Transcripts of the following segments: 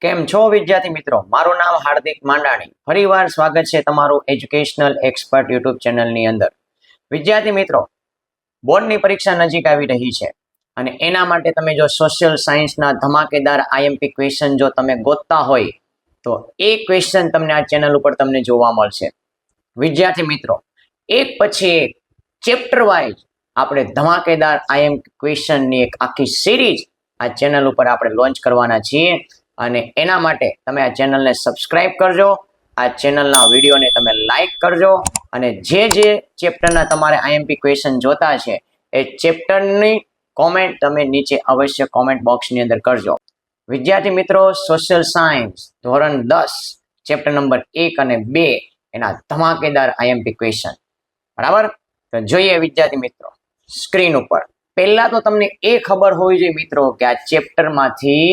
કેમ છો વિદ્યાર્થી મિત્રો? મારું નામ હાર્દિક માંડાણી. ફરીવાર સ્વાગત છે તમારું એજ્યુકેશનલ એક્સપર્ટ યુટ્યુબ ચેનલની અંદર. વિદ્યાર્થી મિત્રો, બોર્ડની પરીક્ષા નજીક આવી રહી છે અને એના માટે તમે જો સોશિયલ સાયન્સના ધમાકેદાર આઈએમપી ક્વેશ્ચન જો તમે ગોતતા હોય તો એ ક્વેશ્ચન તમને આ ચેનલ ઉપર તમને જોવા મળશે. વિદ્યાર્થી મિત્રો, એક પછી એક ચેપ્ટર વાઇઝ આપણે ધમાકેદાર આઈએમપી ક્વેશ્ચનની એક આખી સિરીઝ આ ચેનલ ઉપર આપણે લોન્ચ કરવાના છીએ અને એના માટે તમે આ ચેનલને સબસ્ક્રાઇબ કરજો, આ ચેનલના વિડીયોને તમે લાઈક કરજો અને જે ચેપ્ટરના તમારે આઈએમપી ક્વેશ્ચન જોતા છે એ ચેપ્ટરની કોમેન્ટ તમે નીચે અવશ્ય કોમેન્ટ બોક્સની અંદર કરજો. વિદ્યાર્થી મિત્રો, સોશિયલ સાયન્સ ધોરણ 10 ચેપ્ટર નંબર 1 અને 2 એના ધમાકેદાર આઈએમપી ક્વેશ્ચન. બરાબર? તો જોઈએ વિદ્યાર્થી મિત્રો સ્ક્રીન ઉપર. પહેલા તો તમને એ ખબર હોવી જોઈએ મિત્રો કે આ ચેપ્ટરમાંથી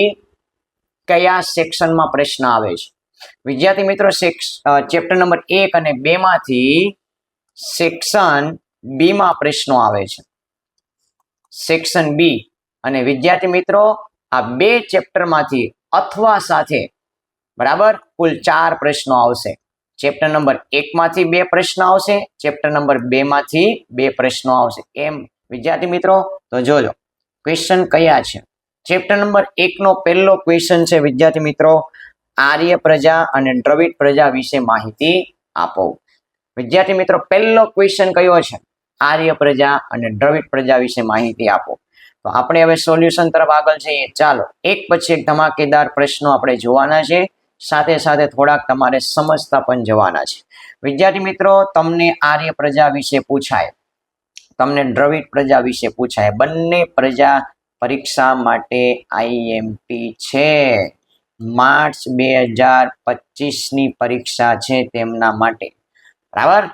કયા સેક્શનમાં પ્રશ્ન આવે છે. વિદ્યાર્થી મિત્રો, ચેપ્ટર નંબર 1 અને 2 માંથી સેક્શન બી માં પ્રશ્નો આવે છે. Section B. અને વિદ્યાર્થી મિત્રો, આ બે ચેપ્ટરમાંથી અથવા સાથે બરાબર કુલ 4 પ્રશ્નો આવશે. ચેપ્ટર નંબર 1 માંથી 2 પ્રશ્ન આવશે, ચેપ્ટર નંબર 2 માંથી 2 પ્રશ્નો આવશે. એમ વિદ્યાર્થી મિત્રો, તો જોજો ક્વેશ્ચન કયા છે. ચેપ્ટર નંબર 1 નો પહેલો ક્વેશ્ચન છે વિદ્યાર્થી મિત્રો, આર્ય પ્રજા અને દ્રવિડ પ્રજા વિશે માહિતી આપો. વિદ્યાર્થી મિત્રો, પહેલો ક્વેશ્ચન કયો છે? આર્ય પ્રજા અને દ્રવિડ પ્રજા વિશે માહિતી આપો. તો આપણે હવે સોલ્યુશન તરફ આગળ જઈએ. ચાલો એક પછી એક ધમાકેદાર પ્રશ્નો આપણે જોવાના છે, સાથે સાથે થોડાક તમારે સમજતા પણ જવાના છે. વિદ્યાર્થી મિત્રો, તમને આર્ય પ્રજા વિશે પૂછાય, તમને દ્રવિડ પ્રજા વિશે પૂછાય, બંને પ્રજા પરીક્ષા માટે આઈએમપી છે. માર્ચ 2025 ની પરીક્ષા છે તેમના માટે. બરાબર?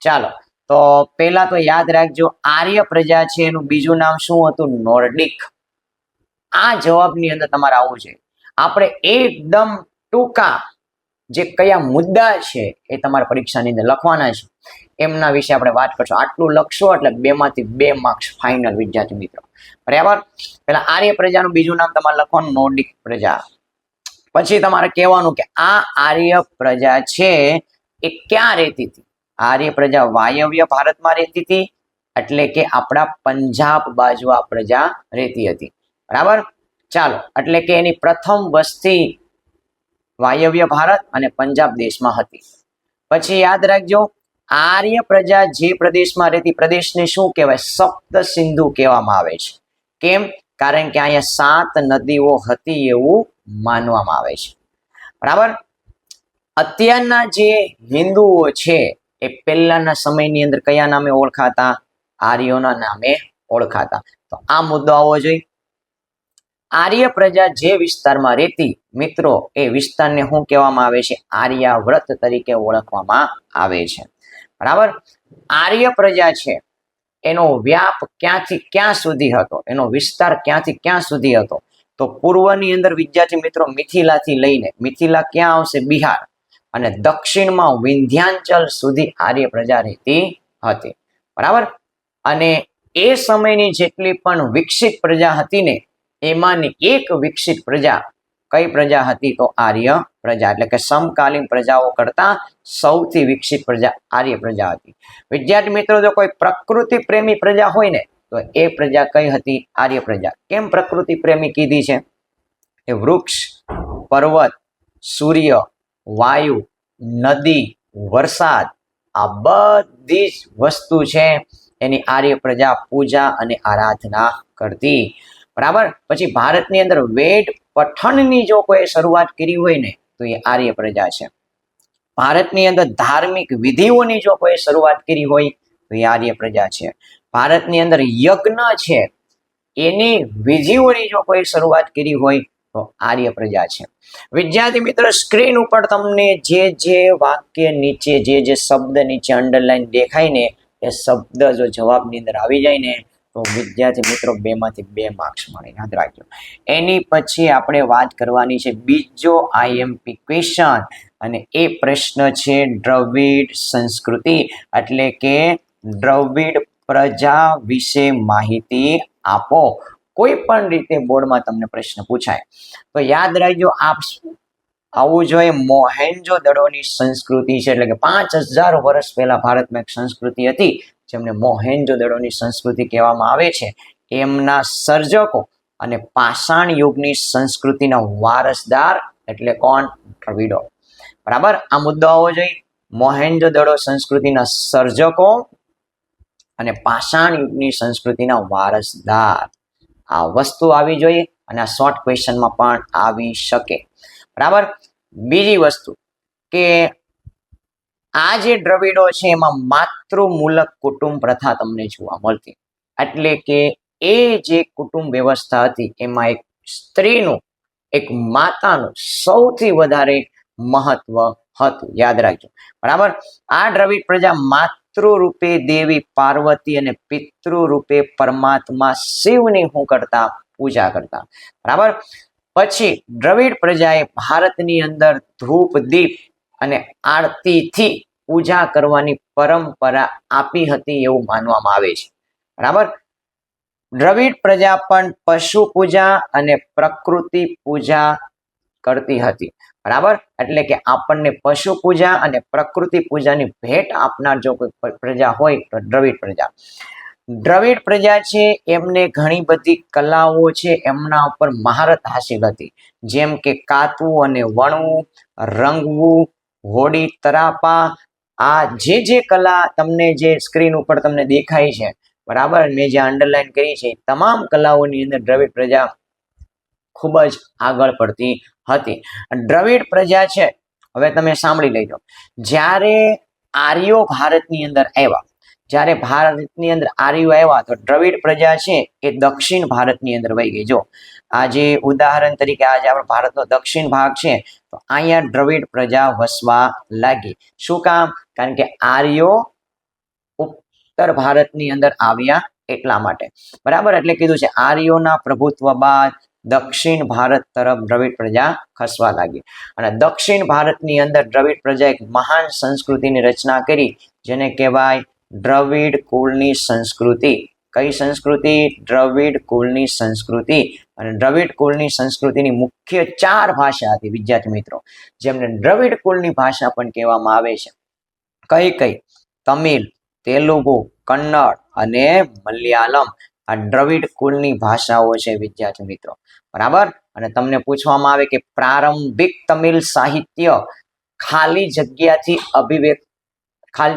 ચાલો તો પહેલા તો યાદ રાખજો, આર્ય પ્રજા છે એનું બીજું નામ શું હતું? નોર્ડિક. આ જવાબની અંદર તમારે આવવું છે. આપણે એકદમ ટૂંકા જે કયા મુદ્દા છે એ તમારા પરીક્ષાની અંદર લખવાના છે એમના વિશે આપણે વાત કરશું. આટલું લખશો એટલે 2 માંથી 2 માર્ક્સ ફાઇનલ વિદ્યાર્થી મિત્રો. બરાબર? પેલા આર્ય પ્રજાનું બીજું નામ તમારે લખવાનું નોર્ડિક પ્રજા. પછી તમારે કહેવાનું કે આ આર્ય પ્રજા છે એ ક્યાં રહેતી હતી? આર્ય પ્રજા વાયવ્ય ભારતમાં રહેતી હતી, એટલે કે આપણા પંજાબ બાજુ આ પ્રજા રહેતી હતી. બરાબર? ચાલો, એટલે કે એની પ્રથમ વસ્તી વાયવ્ય ભારત અને પંજાબ દેશમાં હતી. પછી યાદ રાખજો, આર્ય પ્રજા જે પ્રદેશમાં રહેતી પ્રદેશને શું કહેવાય? સપ્ત સિંધુ કહેવામાં આવે છે. કેમ? કારણ કે અહીંયા 7 નદીઓ હતી એવું માનવામાં આવે છે. બરાબર? અત્યારના જે હિન્દુઓ છે એ પહેલાના સમયની અંદર કયા નામે ઓળખાતા? આર્યોના નામે ઓળખાતા. તો આ મુદ્દો આવવો જોઈએ. આર્ય પ્રજા જે વિસ્તારમાં રહેતી મિત્રો, એ વિસ્તારને શું કહેવામાં આવે છે? આર્યાવ્રત તરીકે ઓળખવામાં આવે છે. બરાબર? આર્ય પ્રજા છે એનો વ્યાપ ક્યાંથી ક્યાં સુધી હતો, એનો વિસ્તાર ક્યાંથી ક્યાં સુધી હતો? તો પૂર્વની અંદર વિદ્યાર્થી મિત્રો મિથિલાથી લઈને, મિથિલા ક્યાં આવશે? બિહાર. અને દક્ષિણમાં વિંધ્યાચલ સુધી આર્ય પ્રજા રહેતી હતી. બરાબર? અને એ સમયની જેટલી પણ વિકસિત પ્રજા હતી ને, એમાંની એક વિકસિત પ્રજા કઈ પ્રજા હતી? તો આર્ય પ્રજા. એટલે કે સમકાલીન પ્રજાઓ કરતા સૌથી વિકસિત પ્રજા આર્ય પ્રજા હતી. વિદ્યાર્થી મિત્રો, જો કોઈ પ્રકૃતિ પ્રેમી પ્રજા હોય ને તો એ પ્રજા કઈ હતી? આર્ય પ્રજા. કેમ પ્રકૃતિ પ્રેમી કીધી છે? એ વૃક્ષ, પર્વત, સૂર્ય, વાયુ, નદી, વરસાદ, આ બધી જ વસ્તુ છે એની આર્ય પ્રજા પૂજા અને આરાધના કરતી. બરાબર? પછી ભારતની અંદર વેદ પઠનની જો કોઈ શરૂઆત કરી હોય ને તો એ આર્ય પ્રજા છે. ભારતની અંદર ધાર્મિક વિધિઓની જો કોઈ શરૂઆત કરી હોય તો એ આર્ય પ્રજા છે. ભારતની અંદર યજ્ઞ છે એની વિધિઓની જો કોઈ શરૂઆત કરી હોય તો આર્ય પ્રજા છે. વિદ્યાર્થી મિત્રો, સ્ક્રીન ઉપર તમને જે વાક્ય નીચે જે શબ્દ નીચે અંડરલાઈન દેખાય ને એ શબ્દ જો જવાબની અંદર આવી જાય ને તો વિદ્યાર્થી મિત્રો 2 માંથી 2 માર્ક્સ મળે. યાદ રાખજો. એની પછી આપણે વાત કરવાની છે બીજો આઈએમપી ક્વેશ્ચન, અને એ પ્રશ્ન છે દ્રવિડ સંસ્કૃતિ, એટલે કે દ્રવિડ પ્રજા વિશે માહિતી આપો. કોઈ પણ રીતે બોર્ડમાં તમને પ્રશ્ન પૂછાય તો યાદ રાખજો, આ આવવું જોઈએ. મોહેન્જો દડોની સંસ્કૃતિ છે, એટલે કે 5000 વર્ષ પહેલા ભારતમાં એક સંસ્કૃતિ હતી જેમને મોહેન્જો દડોની સંસ્કૃતિ કહેવામાં આવે છે. એમના સર્જકો અને પાષાણ યુગની સંસ્કૃતિના વારસદાર એટલે કોણ? દ્રવિડો. બરાબર, આ મુદ્દો આવવો જોઈએ. મોહેન્જો દડો સંસ્કૃતિના સર્જકો અને પાષાણ યુગની સંસ્કૃતિના વારસદાર, આ વસ્તુ આવી જોઈએ અને આ શોર્ટ ક્વેશ્ચનમાં પણ આવી શકે. બરાબર. બીજી વસ્તુ કે આ જે દ્રવિડો છે એમાં માતૃમૂલક કુટુંબ પ્રથા તમને જોવા મળતી, એટલે કે એ જે કુટુંબ વ્યવસ્થા હતી એમાં એક સ્ત્રીનું, એક માતાનું સૌથી વધારે મહત્વ હતું. યાદ રાખજો. બરાબર. આ દ્રવિડ પ્રજા માતૃ રૂપે દેવી પાર્વતી અને પિતૃ રૂપે પરમાત્મા શિવની શું કરતા? પૂજા કરતા. બરાબર. પછી દ્રવિડ પ્રજાએ ભારતની અંદર ધૂપ દીપ અને આરતીથી પૂજા કરવાની પરંપરા આપી હતી એવું માનવામાં આવે છે. બરાબર. દ્રવિડ પ્રજા પણ પશુ પૂજા અને પ્રકૃતિ પૂજા કરતી હતી. બરાબર. એટલે કે આપણને પશુ પૂજા અને પ્રકૃતિ પૂજાની ભેટ આપનાર જો કોઈ પ્રજા હોય તો દ્રવિડ પ્રજા. દ્રવિડ પ્રજા છે એમને ઘણી બધી કલાઓ છે એમના ઉપર મહારત હાસિલ હતી, જેમ કે કાતવું અને વણવું, રંગવું, હોડી તરાપા. આ જે કલા તમને જે સ્ક્રીન ઉપર તમને દેખાય છે, બરાબર, મેં જે અંડરલાઈન કરી છે, તમામ કલાઓની અંદર દ્રવિડ પ્રજા ખૂબ જ આગળ પડતી હતી. દ્રવિડ પ્રજા છે, હવે તમે સાંભળી લેજો, જ્યારે આર્યો ભારતની અંદર આવ્યા, જ્યારે ભારતની અંદર આર્યો આવ્યા તો દ્રવિડ પ્રજા છે એ દક્ષિણ ભારતની અંદર વહી ગઈ. જો આજે ઉદાહરણ તરીકે આજે આપણો ભારતનો દક્ષિણ ભાગ છે તો અહીંયા દ્રવિડ પ્રજા વસવા લાગી. શું કામ? કારણ કે આર્યો ઉત્તર ભારતની અંદર આવ્યા એટલા માટે. બરાબર. એટલે કીધું છે આર્યોના પ્રભુત્વ બાદ દક્ષિણ ભારત તરફ દ્રવિડ પ્રજા ખસવા લાગી અને દક્ષિણ ભારતની અંદર દ્રવિડ પ્રજા એક મહાન સંસ્કૃતિની રચના કરી જેને કહેવાય દ્રવિડ કુળની સંસ્કૃતિ. કઈ સંસ્કૃતિ? દ્રવિડ કુળની સંસ્કૃતિ. અને દ્રવિડ કુળની સંસ્કૃતિની મુખ્ય 4 ભાષા હતી વિદ્યાર્થી મિત્રો, જેમને દ્રવિડ કુળની ભાષા પણ કહેવામાં આવે છે. કઈ કઈ? તમિલ, તેલુગુ, કન્નડ અને મલયાલમ. આ દ્રવિડ કુળની ભાષાઓ છે વિદ્યાર્થી મિત્રો. બરાબર. અને તમને પૂછવામાં આવે કે પ્રારંભિક તમિલ સાહિત્ય ખાલી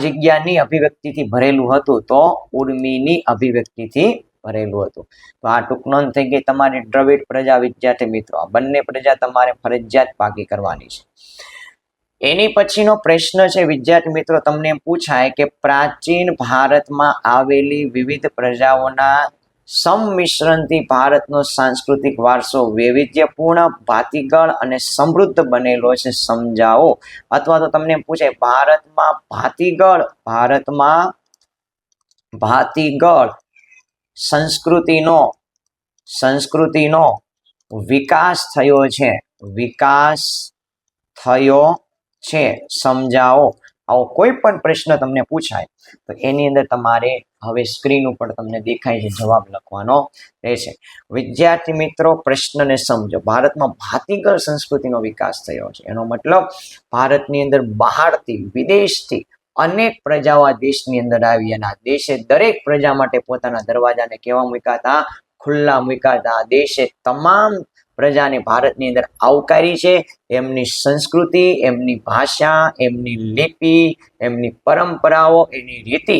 જગ્યાની અભિવ્યક્તિથી ભરેલું હતું તો ઉર્મિની અભિવ્યક્તિથી ભરેલું હતું. તો આ ટૂંક નોંધ થઈ ગઈ તમારી દ્રવિડ પ્રજા વિદ્યાર્થી મિત્રો. આ બંને પ્રજા તમારે ફરજિયાત પાકી કરવાની છે. એની પછીનો પ્રશ્ન છે વિદ્યાર્થી મિત્રો, તમને પૂછાય કે પ્રાચીન ભારતમાં આવેલી વિવિધ પ્રજાઓના સંમિશ્રણથી ભારતનો સાંસ્કૃતિક વારસો વૈવિધ્યપૂર્ણ, ભાતીગળ અને સમૃદ્ધ બનેલો છે, સમજાવો. અથવા તો તમને પૂછાય ભારતમાં ભાતીગળ સંસ્કૃતિનો વિકાસ થયો છે, સમજાવો. આવો કોઈ પણ પ્રશ્ન તમને પૂછાય તો એની અંદર તમારે હવે સ્ક્રીન ઉપર તમને દેખાય છે જવાબ લખવાનો રહેશે. વિદ્યાર્થી મિત્રો, પ્રશ્નને સમજો. ભારતમાં ભાતીગળ સંસ્કૃતિનો વિકાસ થયો છે, એનો મતલબ ભારતની અંદર બહારથી, વિદેશથી અનેક પ્રજાઓ આ દેશની અંદર આવી અને આ દેશે દરેક પ્રજા માટે પોતાના દરવાજાને કેવા મૂક્યા હતા? ખુલ્લા મૂક્યા હતા. દેશે તમામ પ્રજાને ભારતની અંદર આવકારી છે. એમની સંસ્કૃતિ, એમની ભાષા, એમની લિપિ, એમની પરંપરાઓ, એની રીતિ,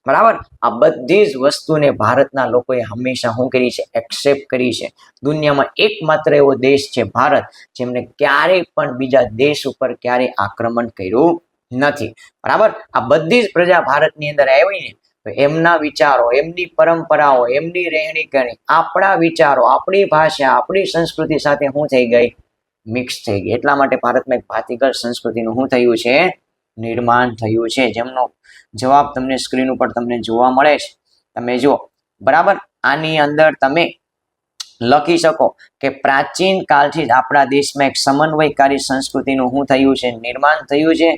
બરાબર, આ બધી જ વસ્તુને ભારતના લોકોએ હંમેશા શું કરી છે? એક્સેપ્ટ કરી છે. દુનિયામાં એકમાત્ર એવો દેશ છે ભારત, જેમને ક્યારેય પણ બીજા દેશ ઉપર ક્યારેય આક્રમણ કર્યું નથી. બરાબર. આ બધી જ પ્રજા ભારતની અંદર આવીને તો એમના વિચારો, એમની પરંપરાઓ, એમની રહેણી કરણી, આપણા વિચારો, આપણી ભાષા, આપણી સંસ્કૃતિ સાથે શું થઈ ગઈ? મિક્સ થઈ ગઈ. એટલા માટે ભારતમાં એક ભાતીગળ સંસ્કૃતિનું શું થયું છે? નિર્માણ થયું છે, જેમનો જવાબ તમને સ્ક્રીન ઉપર તમને જોવા મળે છે. તમે જુઓ. બરાબર. આની અંદર તમે લખી શકો કે પ્રાચીન કાળથી જ આપણા દેશમાં એક સમન્વયકારી સંસ્કૃતિનું શું થયું છે? નિર્માણ થયું છે.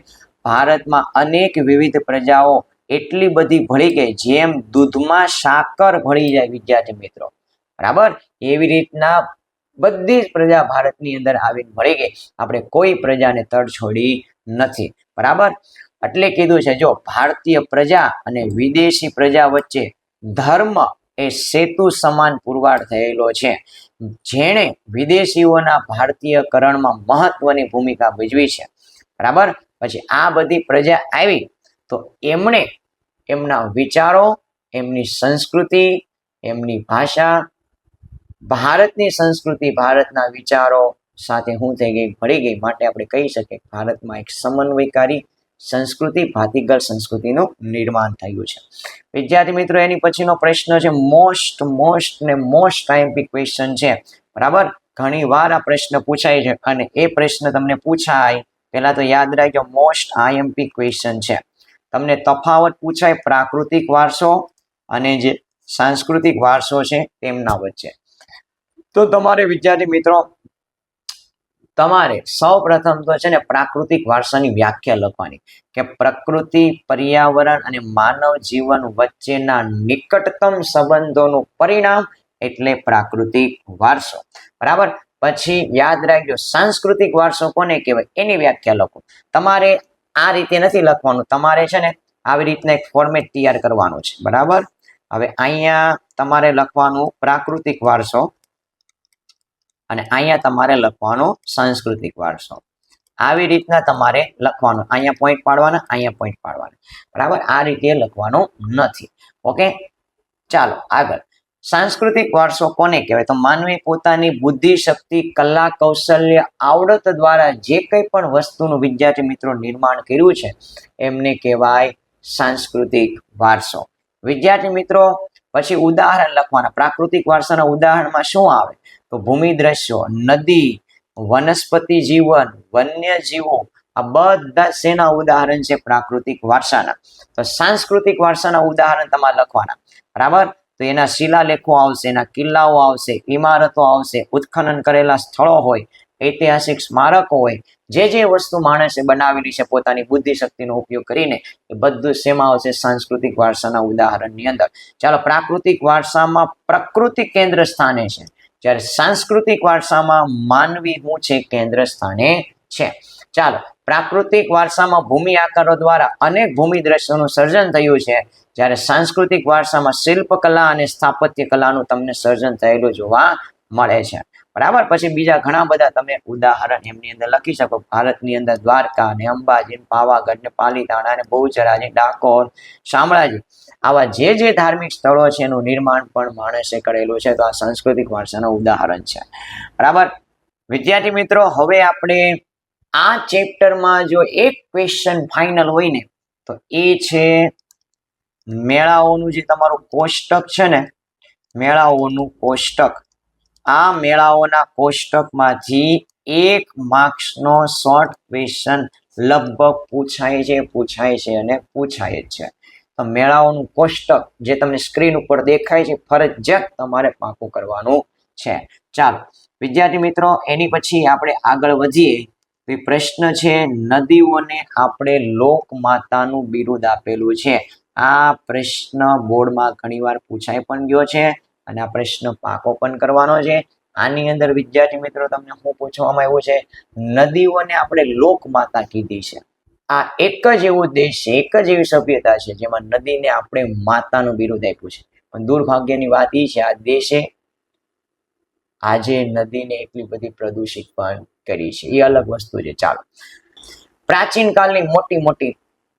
ભારતમાં અનેક વિવિધ પ્રજાઓ એટલી બધી ભળી ગઈ જેમ દૂધમાં સાકર ભળી જાય વિદ્યાર્થી મિત્રો. બરાબર. એવી રીતના બધી જ પ્રજા ભારતની અંદર આવીને મળી ગઈ. આપણે કોઈ પ્રજાને તડ છોડી નથી. બરાબર, એટલે કીધું છે જો ભારતીય પ્રજા અને વિદેશી પ્રજા વચ્ચે ધર્મ એ સેતુ સમાન પુરવાર થયેલો છે. જેણે વિદેશીઓના ભારતીયકરણમાં મહત્વની ભૂમિકા ભજવી છે. બરાબર, પછી આ બધી પ્રજા આવી તો એમણે એમના વિચારો, એમની સંસ્કૃતિ, એમની ભાષા, ભારતની સંસ્કૃતિ, ભારતના વિચારો સાથે શું થઈ ગઈ, ભળી ગઈ. માટે આપણે કહી શકીએ ભારતમાં એક સમન્વયકારી સંસ્કૃતિ, ભાતીગળ સંસ્કૃતિનું નિર્માણ થયું છે. વિદ્યાર્થી મિત્રો, એની પછીનો પ્રશ્ન છે મોસ્ટ આઈએમપી ક્વેશ્ચન છે. બરાબર, ઘણી વાર આ પ્રશ્ન પૂછાય છે અને એ પ્રશ્ન તમને પૂછાય પહેલા તો યાદ રાખજો મોસ્ટ આઈએમપી ક્વેશ્ચન છે. તમને તફાવત પૂછાય પ્રાકૃતિક વારસો અને જે સાંસ્કૃતિક વારસો છે તેમના વચ્ચે. તો તમારે વિદ્યાર્થી મિત્રો તમારે સૌ પ્રથમ તો છે ને પ્રાકૃતિક વારસાની વ્યાખ્યા લખવાની કે પ્રકૃતિ, પર્યાવરણ અને માનવ જીવન વચ્ચેના નિકટતમ સંબંધોનું પરિણામ એટલે પ્રાકૃતિક વારસો. બરાબર, પછી યાદ રાખજો સાંસ્કૃતિક વારસો કોને કહેવાય એની વ્યાખ્યા લખો. તમારે આ રીતે નથી લખવાનું, તમારે છે ને આવી રીતના એક ફોર્મેટ તૈયાર કરવાનું છે. બરાબર, હવે અહીંયા તમારે લખવાનું પ્રાકૃતિક વારસો અને અહીંયા તમારે લખવાનો સાંસ્કૃતિક વારસો. આવી રીતના તમારે લખવાનું, અહીંયા પોઈન્ટ પાડવાના, અહીંયા પોઈન્ટ પાડવાના. બરાબર, આ રીતે લખવાનું નથી. ઓકે, ચાલો આગળ. સાંસ્કૃતિક વારસો કોને કહેવાય? તો માનવી પોતાની બુદ્ધિ, શક્તિ, કલા, કૌશલ્ય, આવડત દ્વારા જે કંઈ પણ વસ્તુનું વિદ્યાર્થી મિત્રો નિર્માણ કર્યું છે એમને કહેવાય સાંસ્કૃતિક વારસો. વિદ્યાર્થી મિત્રો પછી ઉદાહરણ લખવાના. પ્રાકૃતિક વારસાના ઉદાહરણમાં શું આવે? તો ભૂમિ દ્રશ્યો, નદી, વનસ્પતિ જીવન, વન્ય જીવો, આ બધા શેના ઉદાહરણ છે? પ્રાકૃતિક વારસાના. તો સાંસ્કૃતિક વારસાના ઉદાહરણ તમારે લખવાના. બરાબર, તો એના શિલાલેખો આવશે, એના કિલ્લાઓ આવશે, ઇમારતો આવશે, ઉત્ખનન કરેલા સ્થળો હોય, ઐતિહાસિક સ્મારકો હોય, જે વસ્તુ માણસે બનાવેલી છે પોતાની બુદ્ધિ શક્તિનો ઉપયોગ કરીને, એ બધું શેમાં આવશે? સાંસ્કૃતિક વારસાના ઉદાહરણની અંદર. ચાલો, પ્રાકૃતિક વારસામાં પ્રકૃતિ કેન્દ્ર સ્થાને છે, જ્યારે સાંસ્કૃતિક વારસામાં માનવી શું છે? કેન્દ્ર સ્થાને છે. ચાલો, પ્રાકૃતિક વારસામાં ભૂમિ આકારો દ્વારા અનેક ભૂમિ દ્રશ્યોનું સર્જન થયું છે, જ્યારે સાંસ્કૃતિક વારસામાં શિલ્પકલા અને સ્થાપત્ય કલાનું તમને સર્જન થયેલું જોવા મળે છે. બરાબર, પછી બીજા ઘણા બધા તમે ઉદાહરણ એમની અંદર લખી શકો. ભારતની અંદર દ્વારકા ને અંબાજી, પાવાગઢ ને પાલીતાણા ને બહુચરાજી, ડાકોર, શામળાજી, આવા જે ધાર્મિક સ્થળો છે એનું નિર્માણ પણ માણસે કરેલું છે. તો આ સાંસ્કૃતિક વારસાનું ઉદાહરણ છે. બરાબર, વિદ્યાર્થી મિત્રો હવે આપણે આ ચેપ્ટરમાં જો એક ક્વેશ્ચન ફાઇનલ હોય ને તો એ છે મેળાઓનું જે તમારું કોષ્ટક છે ને, મેળાઓનું કોષ્ટક. આ મેળાઓના કોષ્ટકમાંથી 1 માર્ક્સનો શોર્ટ ક્વેશ્ચન લગભગ પૂછાય છે અને પૂછાય જ છે. તો મેળાઓનું કોષ્ટક જે તમને સ્ક્રીન ઉપર દેખાય છે ફરજિયાત તમારે પાકું કરવાનું છે. ચાલો વિદ્યાર્થી મિત્રો, એની પછી આપણે આગળ વધીએ. તો પ્રશ્ન છે નદીઓને આપણે લોકમાતાનું બિરુદ આપેલું છે. આ પ્રશ્ન બોર્ડમાં ઘણીવાર પૂછાઈ પણ ગયો છે અને આ પ્રશ્ન પાકો પણ કરવાનો છે. આની અંદર વિદ્યાર્થી મિત્રો તમને શું પૂછવામાં આવ્યું છે? નદીઓને આપણે લોકમાતા કીધી છે. આ એક જ એવો દેશ છે, એક જ એવી સભ્યતા છે જેમાં નદીને આપણે માતાનું બિરુદ આપ્યું છે. પણ દુર્ભાગ્યની વાત એ છે આ દેશે આજે નદીને એટલી બધી પ્રદૂષિત પણ કરી છે. એ અલગ વસ્તુ છે. ચાલો, પ્રાચીન કાળની મોટી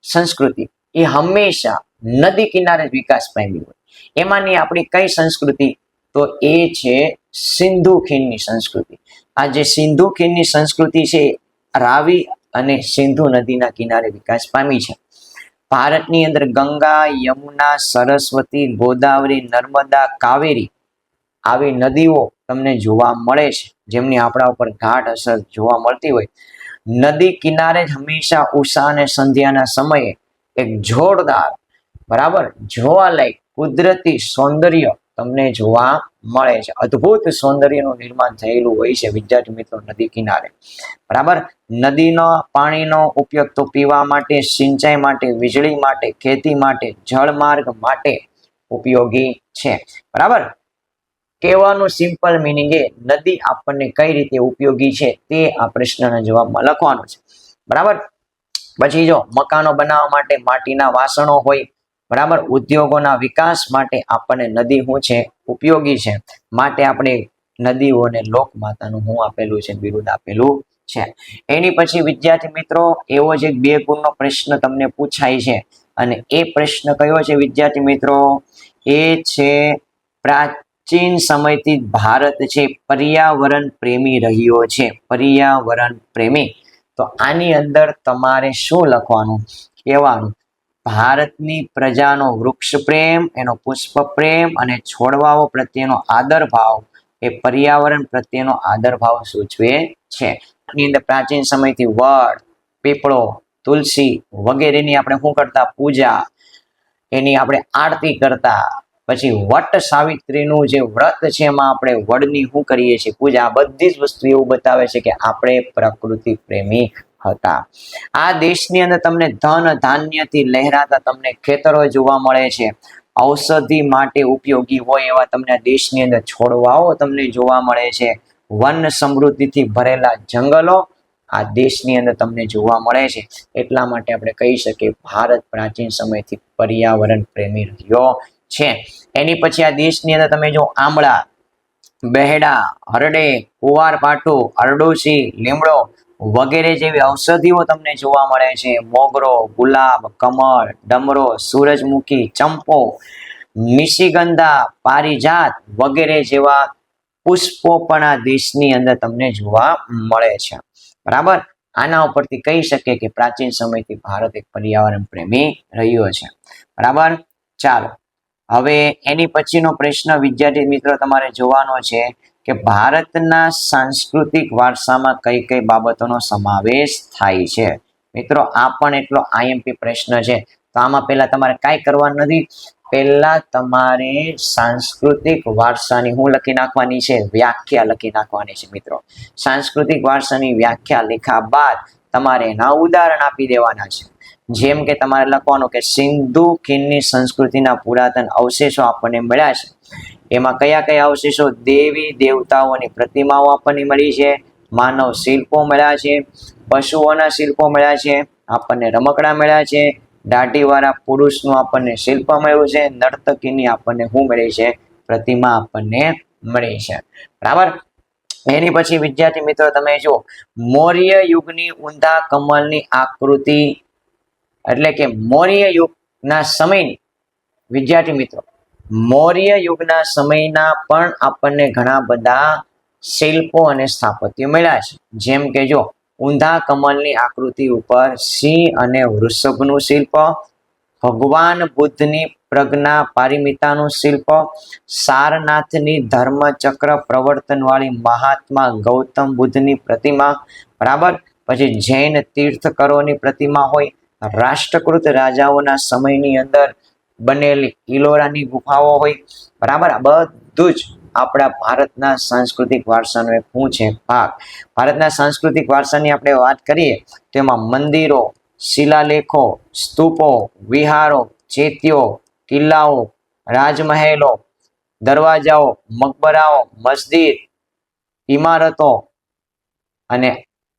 સંસ્કૃતિ એ હંમેશા નદી કિનારે વિકાસ પામી હોય. એમાંની આપણી કઈ સંસ્કૃતિ? તો એ છે સિંધુ ખીણની સંસ્કૃતિ. આ જે સિંધુ ખીણની સંસ્કૃતિ છે રાવિ અને સિંધુ નદીના કિનારે વિકાસ પામી છે. ભારતની અંદર ગંગા, યમુના, સરસ્વતી, ગોદાવરી, નર્મદા, કાવેરી આવી નદીઓ તમને જોવા મળે છે, જેમની આપણા ઉપર ગાઢ અસર જોવા મળતી હોય. નદી કિનારે જ હંમેશા ઉષા અને સંધ્યાના સમયે એક જોરદાર, બરાબર, જોવાલાયક કુદરતી સૌંદર્ય તમને જોવા મળે છે. અદ્ભુત સૌંદર્યનું નિર્માણ થયેલું હોય છે વિદ્યાર્થી મિત્રો નદી કિનારે. બરાબર, નદીનો પાણીનો ઉપયોગ તો પીવા માટે, સિંચાઈ માટે, વીજળી માટે, ખેતી માટે, જળમાર્ગ માટે ઉપયોગી છે. બરાબર, કહેવાનું સિમ્પલ મિનિંગ એ નદી આપણને કઈ રીતે ઉપયોગી છે તે આ પ્રશ્નના જવાબમાં લખવાનું છે. બરાબર. પછી જો મકાનો બનાવવા માટે માટીના વાસણો હોય, બરાબર, ઉદ્યોગોના વિકાસ માટે આપણને નદી શું છે? ઉપયોગી છે. માટે આપણે નદીઓને લોકમાતાનું હું આપેલું છે? બિરુદ આપેલું છે. એની પછી વિદ્યાર્થી મિત્રો એવો જ એક 2 ગુણનો પ્રશ્ન તમને પૂછાય છે અને એ પ્રશ્ન કયો છે વિદ્યાર્થી મિત્રો? એ છે પ્રાચીન સમયથી ભારત છે પર્યાવરણ પ્રેમી રહ્યો છે. પર્યાવરણ પ્રેમી. તો આની અંદર તમારે શું લખવાનું? કહેવાનું ભારતની પ્રજાનો વૃક્ષ પ્રેમ, એનો પુષ્પ પ્રેમ અને છોડવાઓ પ્રત્યેનો આદર ભાવ એ પર્યાવરણ પ્રત્યેનો આદર ભાવ સૂચવે છે. આની અંદર પ્રાચીન સમયથી વડ, પીપળો, તુલસી વગેરેની આપણે શું કરતા? પૂજા, એની આપણે આરતી કરતા. પછી વટ સાવિત્રીનું જે વ્રત છે એમાં આપણે વડની શું કરીએ છીએ? પૂજા. આ બધી જ વસ્તુ એવું બતાવે છે કે આપણે પ્રકૃતિ પ્રેમી હતા. આ દેશની અંદર તમને ધન ધાન્યથી લહેરાતા તમને ખેતરો જોવા મળે છે. ઔષધિ માટે ઉપયોગી હોય એવા તમને આ દેશની અંદર છોડવાઓ તમને જોવા મળે છે. વન સમૃદ્ધિથી ભરેલા જંગલો આ દેશની અંદર તમને જોવા મળે છે. એટલા માટે આપણે કહી શકીએ ભારત પ્રાચીન સમયથી પર્યાવરણ પ્રેમી રહ્યો છે. એની પછી આ દેશની અંદર તમે જો આંબળા, બહેડા, હરડે, કુવારપાઠું, અરડુસી, લીમડો વગેરે જેવી ઔષધિઓ તમને જોવા મળે છે. મોગરો, ગુલાબ, કમળ, ડમરો, સૂરજમુખી, ચંપો, નિશિગંધા, પારિજાત વગેરે જેવા પુષ્પો પણ આ દેશની અંદર તમને જોવા મળે છે. બરાબર. આના ઉપરથી કહી શકીએ કે પ્રાચીન સમયથી ભારત એક પર્યાવરણ પ્રેમી રહ્યો છે. બરાબર. ચાલો હવે એની પછીનો પ્રશ્ન વિદ્યાર્થી મિત્રો તમારે જોવાનો છે કે ભારતના સાંસ્કૃતિક વારસામાં કઈ કઈ બાબતોનો સમાવેશ થાય છે. મિત્રો આ પણ એટલો આઈએમપી પ્રશ્ન છે. તો આમાં પહેલા તમારે કાંઈ કરવાનું નથી. પહેલા તમારે સાંસ્કૃતિક વારસાની હું લખી નાખવાની છે? વ્યાખ્યા લખી નાખવાની છે. મિત્રો સાંસ્કૃતિક વારસાની વ્યાખ્યા લખ્યા બાદ તમારે એના ઉદાહરણ આપી દેવાના છે. જેમ કે તમારે લખવાનું કે સિંધુ ખીણની સંસ્કૃતિના પુરાતન અવશેષો આપણને મળ્યા છે. એમાં કયા કયા અવશેષો? દેવી દેવતાઓની પ્રતિમાઓ આપણને મળી છે, માનવ શિલ્પો મળ્યા છે, પશુઓના શિલ્પો મળ્યા છે, આપણને રમકડા મળ્યા છે, દાઢીવાળા પુરુષનું આપણને શિલ્પ મળ્યું છે, નર્તકીની આપણને શું મળી છે? પ્રતિમા આપણને મળી છે. બરાબર. એની પછી વિદ્યાર્થી મિત્રો તમે જો મૌર્ય યુગની ઊંધા કમળની આકૃતિ એટલે કે મૌર્ય યુગના સમયની વિદ્યાર્થી મિત્રો મૌર્ય યુગના સમયના પણ આપણને ઘણા બધા શિલ્પો અને સ્થાપત્યો મળ્યા છે. જેમ કે જો ઊંધા કમળની આકૃતિ ઉપર સિંહ અને વૃષભનું શિલ્પ, ભગવાન બુદ્ધની પ્રજ્ઞા પારિમિતાનું શિલ્પ, સારનાથની ધર્મચક્ર પ્રવર્તન વાળી મહાત્મા ગૌતમ બુદ્ધની પ્રતિમા. બરાબર. પછી જૈન તીર્થકરોની પ્રતિમા હોય, રાષ્ટ્રકૃત રાજાઓના સમયની અંદર બનેલી ઇલોરાની ગુફાઓ હોય. બરાબર. આ બધું જ આપણા ભારતના સાંસ્કૃતિક વારસાનો એક શું છે? ભાગ. ભારતના સાંસ્કૃતિક વારસાની આપણે વાત કરીએ તો એમાં મંદિરો, શિલાલેખો, સ્તૂપો, વિહારો, ચેત્યો, કિલ્લાઓ, રાજમહેલો, દરવાજાઓ, મકબરાઓ, મસ્જિદ, ઇમારતો અને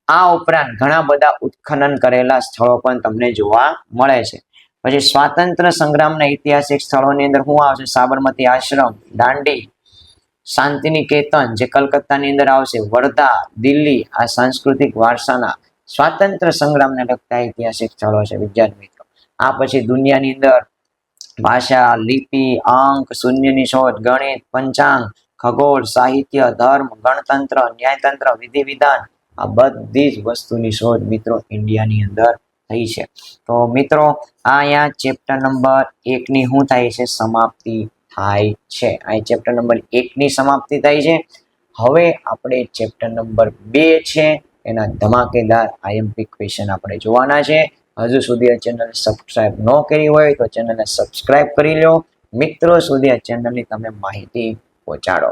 આ ઉપરાંત ઘણા બધા ઉત્ખનન કરેલા સ્થળો પણ તમને જોવા મળે છે. પછી સ્વાતંત્ર્ય સંગ્રામના ઐતિહાસિક સ્થળોની અંદર શું આવશે? સાબરમતી આશ્રમ, દાંડી, શાંતિનિકેતન જે કલકત્તાની અંદર આવશે, વર્ધા, દિલ્હી આ સાંસ્કૃતિક વારસાના સ્વાતંત્ર્ય સંગ્રામને લગતા ઐતિહાસિક સ્થળો છે વિદ્યાર્થી મિત્રો. આ પછી દુનિયાની અંદર ભાષા, લિપિ, અંક, શૂન્યની શોધ, ગણિત, પંચાંગ, ખગોળ, સાહિત્ય, ધર્મ, ગણતંત્ર, ન્યાયતંત્ર, વિધિ વિધાન આ બધી જ વસ્તુની શોધ મિત્રો ઇન્ડિયાની અંદર થઈ છે. તો મિત્રો આ અહીંયા ચેપ્ટર નંબર 1 ની શું થાય છે? સમાપ્તિ થાય છે. આ ચેપ્ટર નંબર 1 ની સમાપ્તિ થાય છે. હવે આપણે ચેપ્ટર નંબર 2 છે એના ધમાકેદાર આઈએમપી ક્વેશ્ચન આપણે જોવાના છે. હજુ સુધી આ ચેનલ સબસ્ક્રાઇબ ન કરી હોય તો ચેનલને સબસ્ક્રાઇબ કરી લો. મિત્રો સુધી આ ચેનલની તમે માહિતી પહોંચાડો.